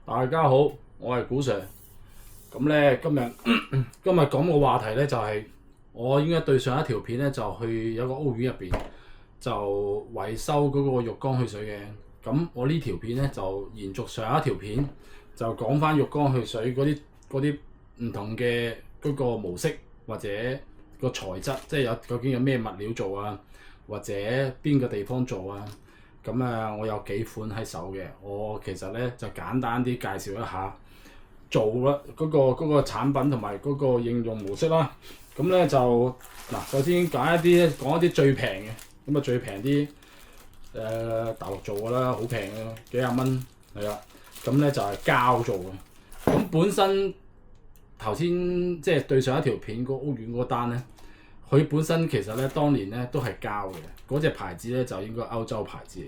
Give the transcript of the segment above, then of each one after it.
大家好，我係古 Sir。咁咧今日講個話題咧就係、我應該對上一條片咧就去有個屋苑入邊就維修嗰個浴缸去水嘅。咁我呢條片咧就延續上一條片，就講翻浴缸去水嗰啲唔同嘅嗰個模式或者個材質，即係究竟有咩物料做啊，或者邊個地方做啊。咁我有幾款喺手嘅，我其實咧就簡單啲介紹一下做啦嗰個產品同埋嗰個應用模式啦。咁咧就首先講一啲最平嘅，咁啊最平啲大陸做㗎啦，好平嘅，幾廿蚊係啦。咁咧就係膠做嘅。咁本身頭先即係對上一條片個屋苑嗰單咧，佢本身其實咧當年咧都係膠嘅，嗰隻牌子咧就應該歐洲牌子嚟。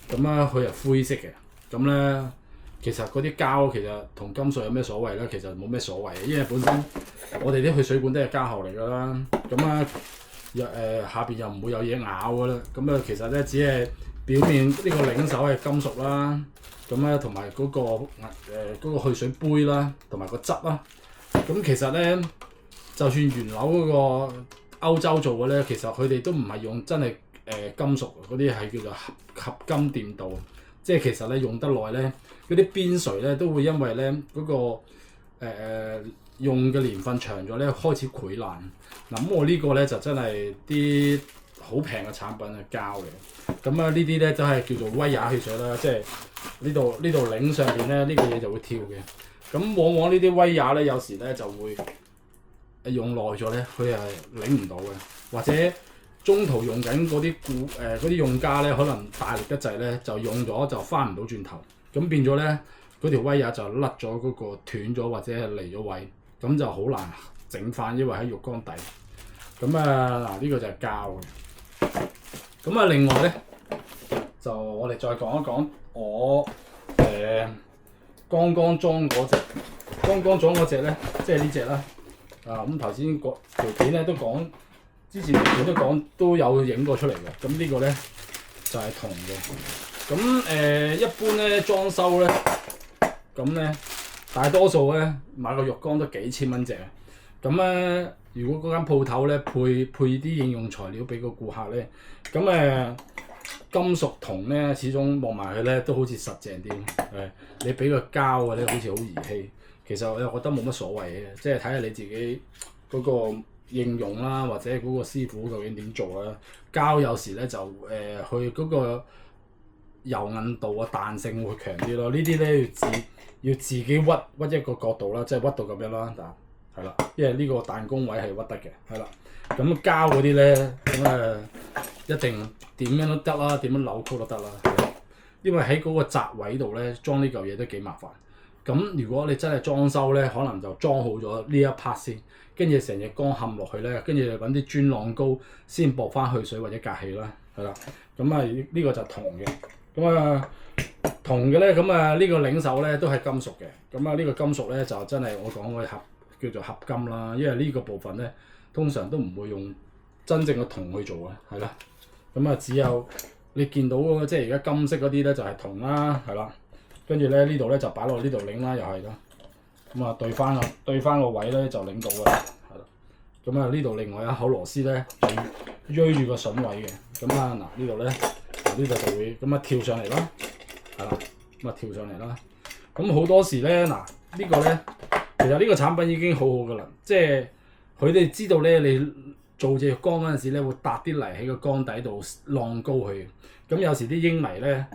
咁佢係灰色嘅。咁咧其實嗰啲膠其實同金屬有咩所謂咧？其實冇咩所謂嘅，因為本身我哋啲去水管都係膠喉嚟㗎啦。下邊又唔會有嘢咬㗎啦。其實咧只係表面呢個領手係金屬啦。同埋嗰個去水杯啦，同埋個質啦。其實咧，就算原樓嗰個歐洲做嘅咧，其實佢哋都唔係用真係金屬，嗰啲係叫做合金掂鍍。即係其實咧用得耐咧，嗰啲邊錘咧都會因為咧用嘅年份長咗咧開始潰爛。咁我呢個咧就真係啲好平嘅產品係膠嘅。呢啲咧都係叫做威亞汽水啦，即係呢度領上邊咧呢個嘢就會跳嘅。往往呢啲威亞咧有時咧就會用耐咗咧，佢係領唔到嘅，或者中途用緊嗰啲用家咧，可能大力得滯咧，就用咗就翻唔到轉頭，咁變咗咧嗰條威亞就甩咗嗰個斷咗或者係離咗位，咁就好難整翻，因為喺浴缸底。呢個就係膠嘅。另外咧就我哋再講一講我剛剛裝嗰隻咧，即係呢隻啦。頭先嗰條片咧都講，之前條片都講都有影過出嚟嘅。呢個咧就係銅嘅。一般咧裝修咧，大多數咧買個浴缸都幾千蚊隻。如果嗰間鋪頭咧配啲應用材料俾個顧客咧，金屬銅咧，始終望埋佢咧都好似實淨啲。你俾個膠嘅咧，好似好兒戲。其實我又覺得冇乜所謂嘅，即係睇下你自己嗰個應用啦，或者嗰個師傅究竟點做啦。膠有時咧就佢嗰個柔韌度啊、彈性會強啲咯。呢啲咧要自己屈一個角度啦，即係屈到咁樣啦，係啦，因為呢個彈弓位係屈得嘅，係啦。膠嗰啲咧，一定點樣都得啦，點樣扭曲都得啦。因為喺嗰個窄位度咧裝呢嚿嘢都幾麻煩。如果你真係裝修咧，可能就裝好咗呢一 part 先，跟住成隻缸冚落去咧，跟住揾啲磚浪膏先駁翻去水或者隔氣啦，係啦。呢個就銅嘅。銅嘅咧，呢個領手咧都係金屬嘅。呢個金屬咧就真係我講嘅叫做合金啦，因為呢個部分咧通常都唔會用真正嘅銅去做嘅，係啦。只有你見到即係而家金色嗰啲咧就係銅啦，係啦。跟住咧呢度咧就擺落呢度擰啦，又係啦。對翻個位咧就擰到㗎啦，係啦。呢度另外一口螺絲咧就鋥住個筍位嘅。呢度咧呢度就會跳上嚟啦，係啦。跳上嚟啦。好多時咧呢個咧其實呢個產品已經好好㗎啦，即係佢哋知道咧你做隻浴缸嗰陣時咧會搭啲泥喺個缸底度晾高佢。有時啲英泥咧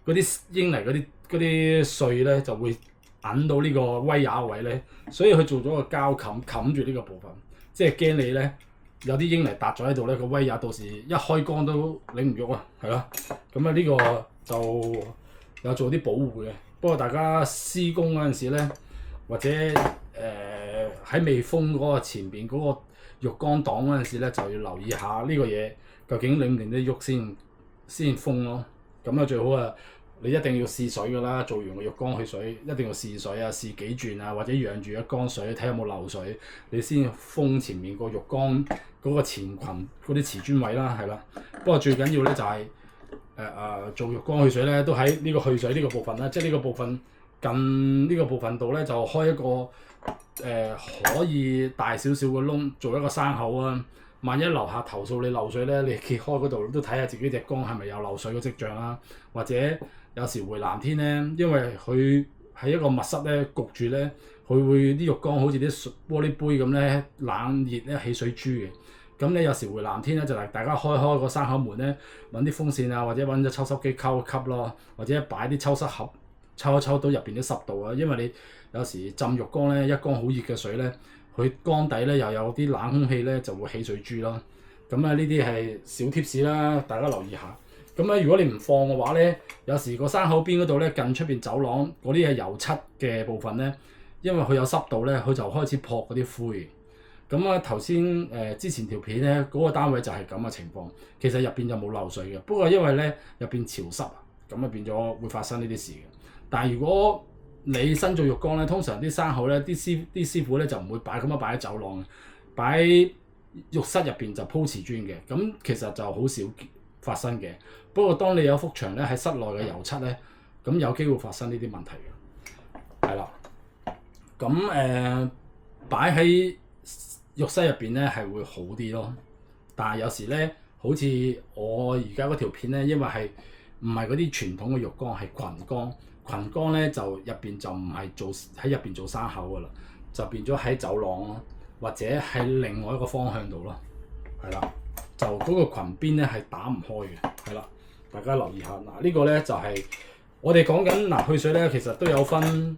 嗰啲英泥嗰啲碎咧就會揞到呢個威亞位咧，所以佢做咗個膠冚住呢個部分，即係驚你咧有啲英泥搭咗喺度咧，個威亞到時一開缸都擰唔喐啊，係啦。呢個就有做啲保護嘅。不過大家施工嗰陣時咧，或者喺未封嗰個前邊嗰個浴缸檔嗰陣時咧，就要留意下呢個嘢究竟擰唔擰得喐先封咯。最好啊！你一定要試水㗎啦，做完個浴缸去水一定要試水啊，試幾轉啊，或者養住一缸水睇下有冇漏水，你先封前面個浴缸嗰個前裙嗰啲瓷磚位啦，係啦。不過最緊要咧就係做浴缸去水咧，都喺呢個去水呢個部分啦，即係呢個部分近呢個部分度咧就開一個可以大少少嘅窿，做一個山口啊。萬一樓下投訴你漏水咧，你揭開嗰度都睇下自己隻缸係咪有漏水嘅跡象啦。或者有時回南天咧，因為佢喺一個密室咧焗住咧，佢會啲浴缸好似啲玻璃杯咁咧冷熱咧起水珠嘅。咁你有時回南天咧就係大家開個山口門咧，揾啲風扇啊，或者揾隻抽濕機溝一吸咯，或者擺啲抽濕盒抽一抽到入邊啲濕度啊。因為你有時浸浴缸咧，一缸好熱嘅水咧，佢缸底咧又有啲冷空氣咧就會起水珠咯。咁啊呢啲係小貼士啦，大家留意下。咁咧如果你唔放嘅話咧，有時個山口邊嗰度咧近出邊走廊嗰啲係油漆嘅部分咧，因為佢有濕度咧，佢就開始撲嗰啲灰。咁啊頭先之前條片咧嗰個單位就係咁嘅情況，其實入邊就冇漏水嘅，不過因為咧入邊潮濕啊，咁啊變咗會發生呢啲事嘅。但係如果你新做浴缸咧，通常啲山口咧啲師傅咧就唔會擺喺走廊嘅，擺喺浴室入邊就鋪瓷磚嘅，咁其實就好少發生嘅。不過當你有幅牆咧喺室內嘅油漆咧，咁有機會發生呢啲問題嘅，係啦。咁擺喺浴室入邊咧係會好啲咯，但係有時咧，好似我而家嗰條片咧，因為係唔係嗰啲傳統嘅浴缸，係群缸。群缸咧就入邊就唔係喺入邊做山口噶啦，就變咗喺走廊咯，或者喺另外一個方向度咯，係啦，就嗰個裙邊咧係打唔開嘅，係啦，大家留意下嗱，呢個咧就係我哋講緊嗱去水咧，其實都有分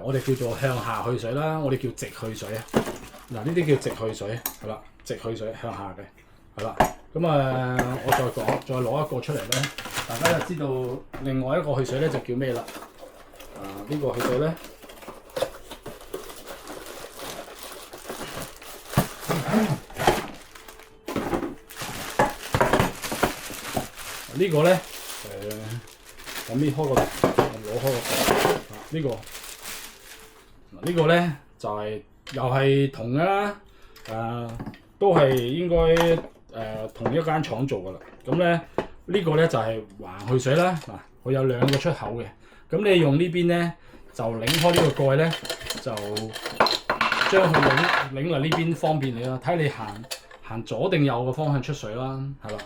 我哋叫做向下去水啦，我哋叫直去水啊。嗱呢啲叫直去水，係啦，直去水向下嘅，係啦。咁我再攞一個出嚟咧，大家就知道另外一個去水咧就叫咩啦。呢個去水咧，呢個咧我搣開個，攞開個，呢個。呢個咧就係又係銅㗎啦，都係應該同一間廠做㗎啦。咁咧呢個咧就係橫去水啦。嗱，佢有兩個出口嘅。咁你用呢邊咧就擰開呢個蓋咧，就將佢擰嚟呢邊方便你啦。睇你行左定右嘅方向出水啦，係啦。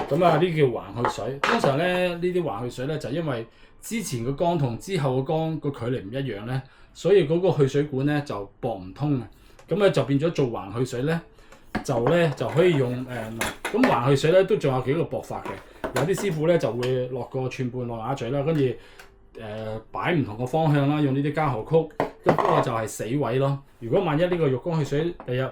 咁呢啲叫橫去水。通常咧呢啲橫去水咧就因為之前個缸同之後個缸個距離唔一樣咧。所以嗰個去水管咧就駁唔通啊，咁咧就變咗做橫去水咧，就可以用咁橫去水咧都仲有幾個駁法嘅。有啲師傅咧就會落個寸半落瓦嘴啦，跟住擺唔同個方向啦，用呢啲膠喉曲，咁嗰個就係死位咯。如果萬一呢個浴缸去水第日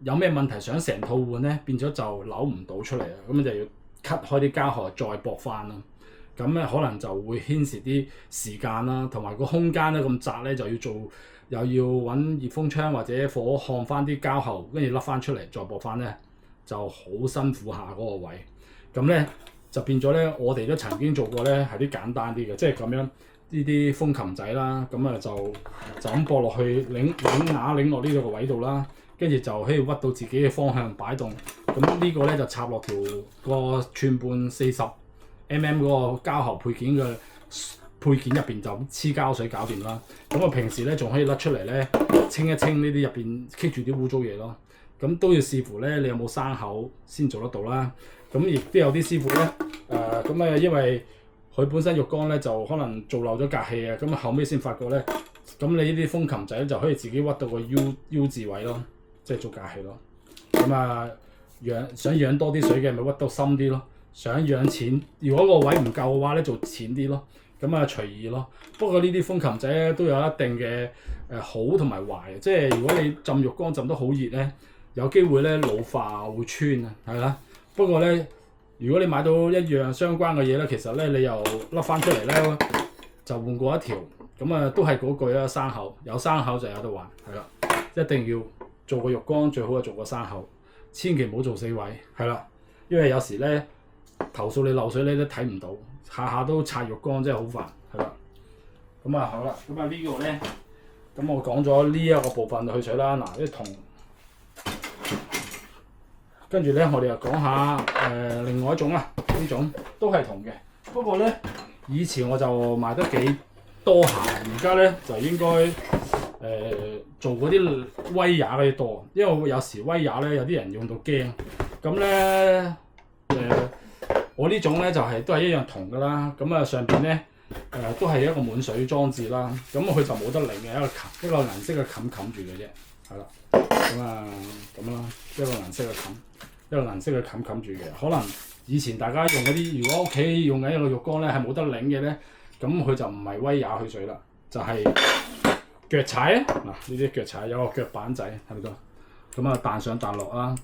有咩問題想成套換咧，變咗就扭唔到出嚟啊，咁就要 cut 開啲膠喉再駁翻咯。咁咧可能就會牽涉啲時間啦，同埋個空間咧咁窄咧，就又要揾熱風槍或者火烘翻啲膠喉，跟住甩翻出嚟再駁翻咧，就好辛苦下嗰個位。咁咧就變咗咧，我哋都曾經做過咧，係啲簡單啲嘅，即係咁樣呢啲風琴仔啦，咁就咁駁落去擰擰落呢度個位度啦，跟住就可以屈到自己嘅方向擺動。咁呢個咧就插落個寸半40mm 嗰個膠喉配件嘅配件入邊就黐膠水搞掂啦。咁我平時咧仲可以甩出嚟咧清一清呢啲入邊棘住啲污糟嘢咯。咁都要視乎咧你有冇山口先做得到啦。咁亦都有啲師傅咧因為佢本身浴缸咧就可能做漏咗隔氣啊，咁後尾先發覺咧，咁你呢啲風琴仔就可以自己屈到個 U 字位咯，即係做隔氣咯。咁想養多啲水嘅咪屈到深啲咯。想養淺，如果個位唔夠嘅話咧，做淺啲咯，咁隨意咯。不過呢啲風琴仔咧都有一定嘅好同埋壞，即係如果你浸浴缸浸得好熱咧，有機會咧老化會穿啊，係啦。不過咧，如果你買到一樣相關嘅嘢咧，其實咧你又甩翻出嚟咧，就換過一條，咁都係嗰句啦，山口有山口就有得玩，係啦，一定要做個浴缸最好係做個山口，千祈唔好做四位，係啦，因為有時咧。投訴你漏水咧都睇唔到，下下都拆浴缸真係好煩，係啦。好啦，呢個咧，咁我講咗呢一個部分去水啦。嗱，啲銅，跟住咧我哋又講下另外一種啊，呢種都係銅嘅，不過咧以前我就賣得幾多下，而家咧就應該做嗰啲威亞嗰啲多，因為有時威亞咧有啲人用到驚，咁咧我呢種咧就係都係一樣銅㗎啦，咁啊上邊咧都係一個滿水裝置啦，咁佢就冇得擰嘅，一個銀色嘅冚住嘅啫，係啦，咁啦，一個銀色嘅冚住嘅，可能以前大家用嗰啲，如果屋企用緊一個浴缸咧係冇得擰嘅咧，咁佢就唔係威亞去水啦，就係、腳踩啊！嗱，呢啲腳踩有個腳板仔喺度，咁啊彈上彈落啦，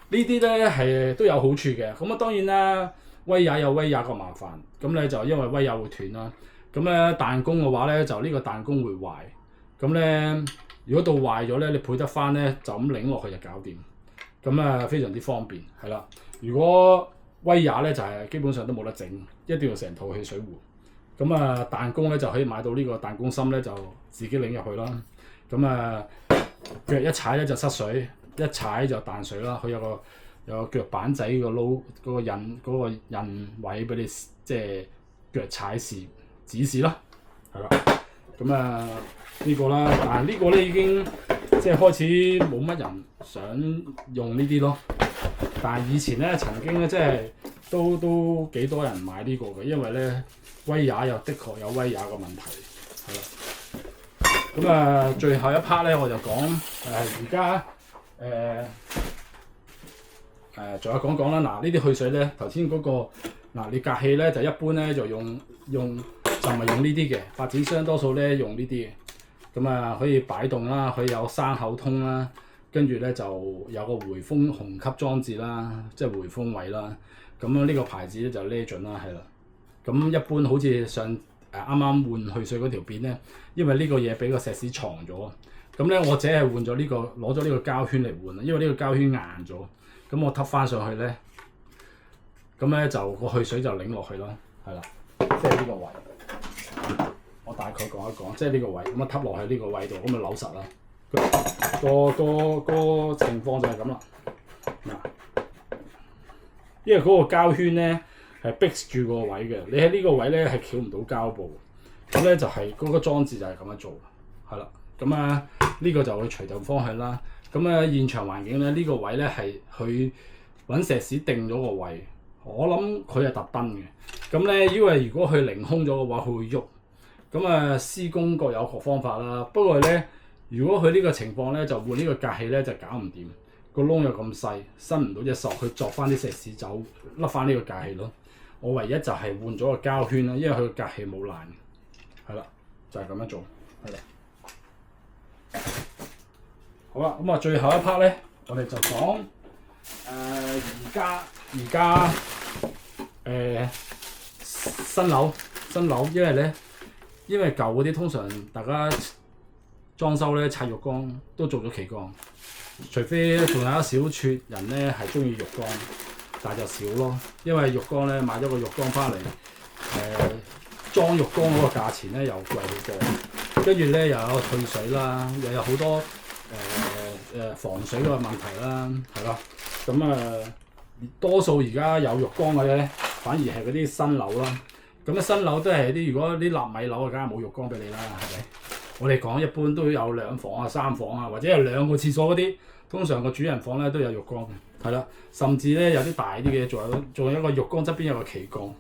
呢啲咧係都有好處嘅。咁啊當然啦，威亞有威亞個麻煩，咁咧就因為威亞會斷啦。咁咧彈弓嘅話咧，就呢個彈弓會壞。咁咧如果到壞咗咧，你配得翻咧，就咁擰落去就搞掂。咁啊非常之方便，係啦。如果威亞咧就係、基本上都冇得整，一定要成套汽水壺。咁啊彈弓咧就可以買到呢個彈弓芯咧，就自己擰入去啦。咁啊腳一踩咧就塞水，一踩就彈水啦。佢有個腳板仔個撈嗰個印位俾你，即係腳踩指示啦，係啦。咁啊呢個啦，但係呢個咧已經即係開始冇乜人想用呢啲咯。但係以前咧曾經咧即係都幾多人買呢個嘅，因為咧威亞又的確有威亞個問題，係啦。咁啊最後一 part 咧我就講而家仲有講啦。嗱呢啲去水咧頭先嗰個你隔氣咧就一般咧就用就唔係用呢啲嘅，發展商多數咧用呢啲嘅。咁啊可以擺動啦，佢有生口通啦，跟住咧就有個回風虹吸裝置啦，即係回風位啦。咁樣呢個牌子咧就 Legend 啦，係啦。咁一般好似上啱啱換去水嗰條片咧，因為呢個嘢俾個石屎藏咗，咁咧我只係換咗呢個攞咗呢個膠圈嚟換啦，因為呢個膠圈硬咗，咁我揼翻上去咧，咁咧就個去水就擰落去啦，係啦，即係呢個位。我大概講一講，即係呢個位，咁啊揼落去呢個位度，咁啊扭實啦。個情況就係咁啦。嗱，因為嗰個膠圈咧係逼住個位嘅，你喺呢個位咧係翹唔到膠布，咁咧就係嗰個裝置就係咁樣做，係啦。咁啊呢個就會隨就方向啦。咁啊現場環境咧呢個位咧係佢揾石屎定咗個位，我諗佢係特登嘅。咁咧因為如果佢凌空咗嘅話，佢會喐。咁啊施工各有各方法啦。不過咧，如果佢呢個情況咧，就換呢個隔氣咧就搞唔掂，個窿又咁細，伸唔到隻索去鑿翻啲石屎走，甩翻呢個隔氣咯。我唯一就係換咗個膠圈啦，因為佢個隔氣冇爛，係啦，就係咁樣做，係啦。好啦，咁啊最後一 part 咧，我哋就講而家新樓，因為舊嗰啲通常大家裝修咧拆浴缸都做咗企缸，除非仲有一小撮人咧係中意浴缸，但係就少咯。因為浴缸咧買咗個浴缸翻嚟，裝浴缸嗰個價錢咧又貴好多，跟住咧又有退水啦，又有好多防水嘅問題啦，係咯。咁多數而家有浴缸嘅咧，反而係嗰啲新樓啦。咁新樓都係啲，如果啲納米樓啊，梗係冇浴缸俾你啦，係咪？我哋講一般都有2房啊、3房啊，或者有2個廁所嗰啲，通常個主人房咧都有浴缸嘅，係啦。甚至咧有啲大啲嘅，仲有一個浴缸側邊有個旗缸。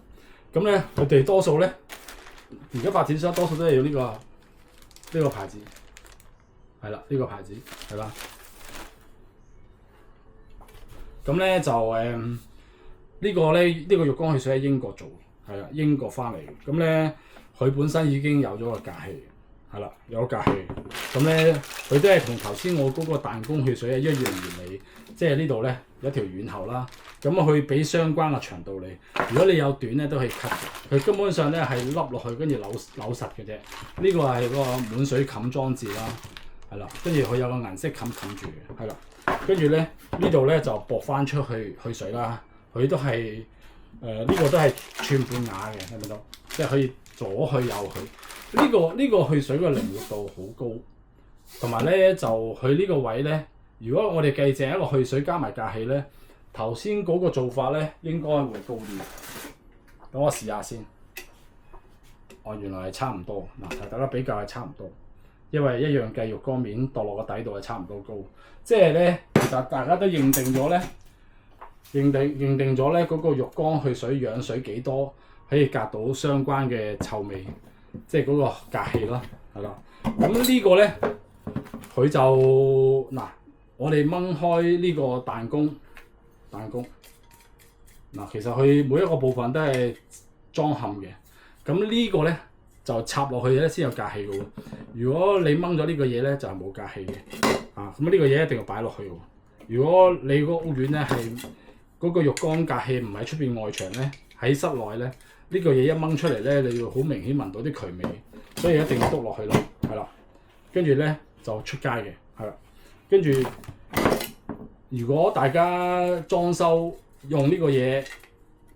咁咧佢哋多數咧，而家發展商多數都係用呢個牌子，係啦，呢個牌子係啦。咁咧就呢個浴缸汽水喺英國做。係啦，英國翻嚟嘅，咁咧佢本身已經有咗個隔氣，係啦，有個隔氣，咁咧佢都係同頭先我嗰個彈弓汽水一樣原理，即係呢度咧有一條軟喉啦，咁佢俾相關嘅長度你，如果你有短咧都可以 cut 嘅，佢根本上咧係凹落去跟住扭實嘅啫，呢個係個滿水冚裝置啦，係啦，跟住佢有個銀色冚住嘅，係啦，跟住咧呢度咧就駁翻出去水啦，佢都係。呢個都係寸半瓦嘅，睇唔睇到？即係可以左去右去。呢個去水嘅靈活度好高，同埋咧就佢呢個位咧，如果我哋計淨一個去水加埋隔氣咧，頭先嗰個做法咧應該會高啲。等我試下先。原來係差唔多。嗱，大家比較係差唔多，因為一樣嘅浴缸面墮落個底度係差唔多高，即係咧其實大家都認定咗咧，認定咗咧嗰個浴缸去水養水幾多可以隔到相關嘅臭味，即係嗰個隔氣啦，係啦。咁呢個咧佢就嗱，我哋掹開呢個彈弓，嗱，其實佢每一個部分都係裝嵌嘅。咁呢個咧就插落去咧先有隔氣嘅喎。如果你掹咗呢個嘢咧，就係冇隔氣嘅。咁呢個嘢一定要擺落去喎。如果你個屋苑咧係嗰個浴缸隔氣唔喺出邊外牆咧，喺室內咧，呢個嘢一掹出嚟咧，你要好明顯聞到啲渠味，所以一定要篤落去咯，係啦。跟住咧就出街嘅，係啦。跟住如果大家裝修用呢個嘢，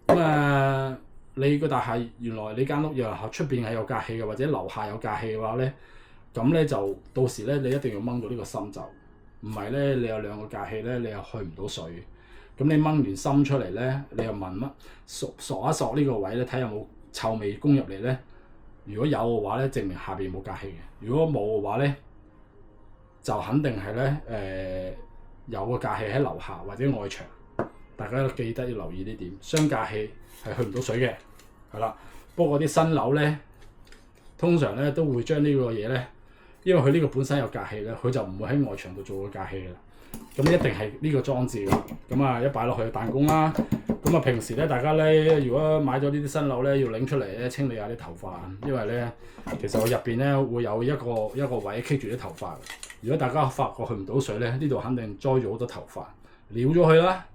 咁你個大廈原來你間屋又出邊係有隔氣嘅，或者樓下有隔氣嘅話咧，咁咧就到時咧你一定要掹到呢個芯就，唔係咧你有兩個隔氣咧，你又去唔到水。咁你掹完芯出嚟咧，你又聞乜索一索呢個位咧，睇有冇臭味攻入嚟咧。如果有嘅話咧，證明下邊冇隔氣嘅；如果冇嘅話咧，就肯定係咧有個隔氣喺樓下或者外牆。大家記得要留意呢點，雙隔氣係去唔到水嘅，係啦。不過啲新樓咧，通常咧都會將呢個嘢咧，因為佢呢個本身有隔氣咧，佢就唔會喺外牆度做個隔氣嘅啦。咁一定係呢個裝置㗎。咁一擺落去彈弓啦。咁平時咧，大家咧如果買咗呢啲新樓咧，要拎出嚟咧清理下啲頭髮，因為咧其實我入邊咧會有一個位棘住啲頭髮。如果大家發覺去唔到水咧，呢度肯定栽咗好多頭髮，撩咗佢啦。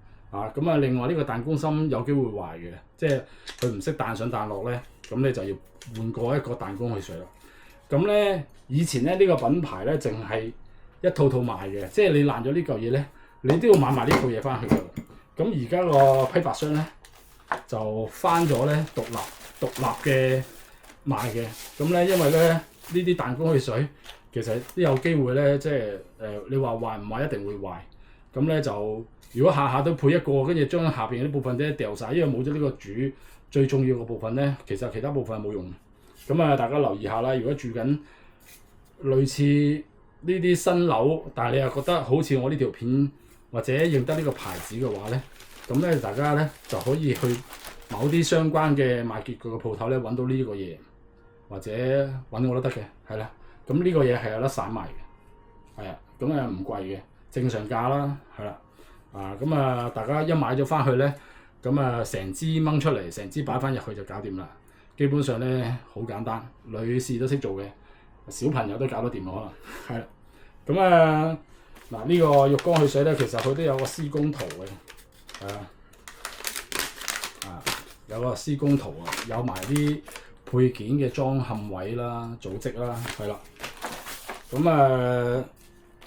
另外呢個彈弓芯有機會壞嘅，即係佢唔識彈上彈落咧，咁你就要換過一個彈弓去水啦。咁咧以前咧呢個品牌咧淨係一套套賣嘅，即係你爛咗呢嚿嘢咧，你都要買埋呢套嘢翻去㗎。咁而家個批發商咧就翻咗咧獨立嘅賣嘅。咁咧因為咧呢啲彈弓去水其實都有機會咧，即係你話壞唔壞一定會壞。咁咧就如果下下都配一個，跟住將下邊啲部分咧掉晒，因為冇咗呢個主最重要嘅部分咧，其實其他部分係冇用。咁大家留意下啦。如果住緊類似呢啲新樓，但係你又覺得好似我呢條片或者認得呢個牌子嘅話咧，咁咧大家咧就可以去某啲相關嘅賣潔具嘅鋪頭咧揾到呢個嘢，或者揾我都得嘅，係啦。咁呢個嘢係有得散賣嘅，係啊，咁唔貴嘅，正常價啦，係啦。大家一買咗翻去咧，成支掹出嚟，成支擺翻入去就搞掂啦。基本上咧好簡單，女士都識做嘅，小朋友都搞得掂可能，係啦。呢個浴缸去水咧，其實佢都有個施工圖嘅，有個施工圖啊，有埋啲配件嘅裝嵌位啦、組織啦，係啦。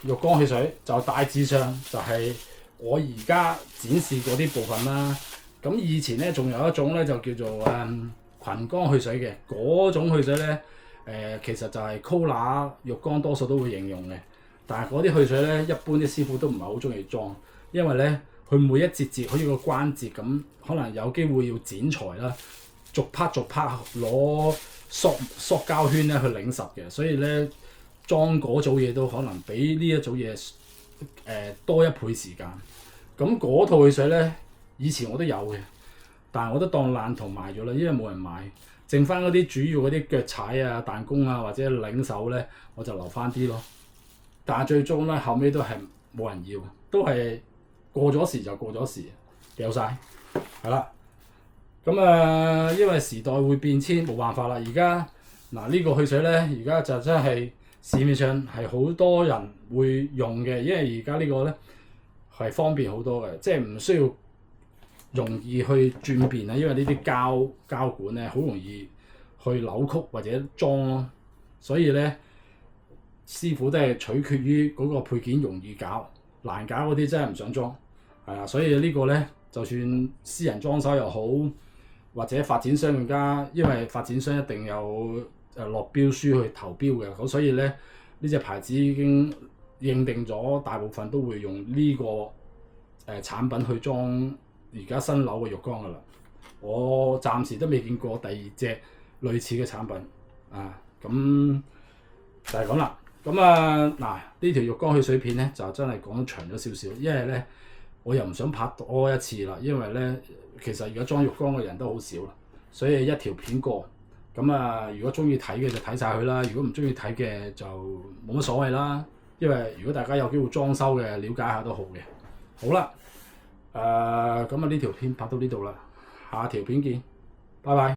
浴缸去水就大致上就係我而家展示嗰啲部分啦。咁以前咧仲有一種咧就叫做群缸去水嘅，嗰種去水咧其實就係 Kohler 浴缸多數都會應用嘅。但係嗰啲去水咧，一般啲師傅都唔係好中意裝，因為咧佢每一節好似個關節咁，可能有機會要剪裁啦，逐 part 攞塑膠圈咧去擰實嘅，所以咧裝嗰組嘢都可能比呢一組嘢多一倍時間。咁嗰套去水咧，以前我都有嘅，但係我都當爛銅賣咗啦，因為冇人買，剩翻嗰啲主要嗰啲腳踩啊、彈弓啊或者擰手咧，我就留翻啲咯。但係最終咧後尾都係冇人要，都係過咗時就過咗時，掉晒，係啦。因為時代會變遷，冇辦法啦。而家呢個去水咧，而家就真係市面上係好多人會用嘅，因為而家呢個咧係方便好多嘅，即係唔需要容易去轉變啊。因為呢啲膠管咧好容易去扭曲或者裝咯，所以咧師傅都係取決於嗰個配件容易搞，難搞嗰啲真係唔想裝，係啊。所以呢個咧就算私人裝修又好，或者發展商更加，因為發展商一定有落標書去投標嘅，咁所以咧呢隻牌子已經認定咗，大部分都會用呢個產品去裝而家新樓嘅浴缸噶啦。我暫時都未見過第二隻類似嘅產品啊，咁就係咁啦。咁啊嗱，呢條浴缸去水片咧就真係講得長咗少少，因為咧我又唔想拍多一次啦，因為咧其實而家裝浴缸嘅人都好少啦，所以一條片過。咁啊，如果中意睇嘅就睇晒佢啦，如果唔中意睇嘅就冇乜所謂啦。因為如果大家有機會裝修嘅，了解下都好嘅。好啦，咁啊呢條片拍到呢度啦，下條片見，拜拜。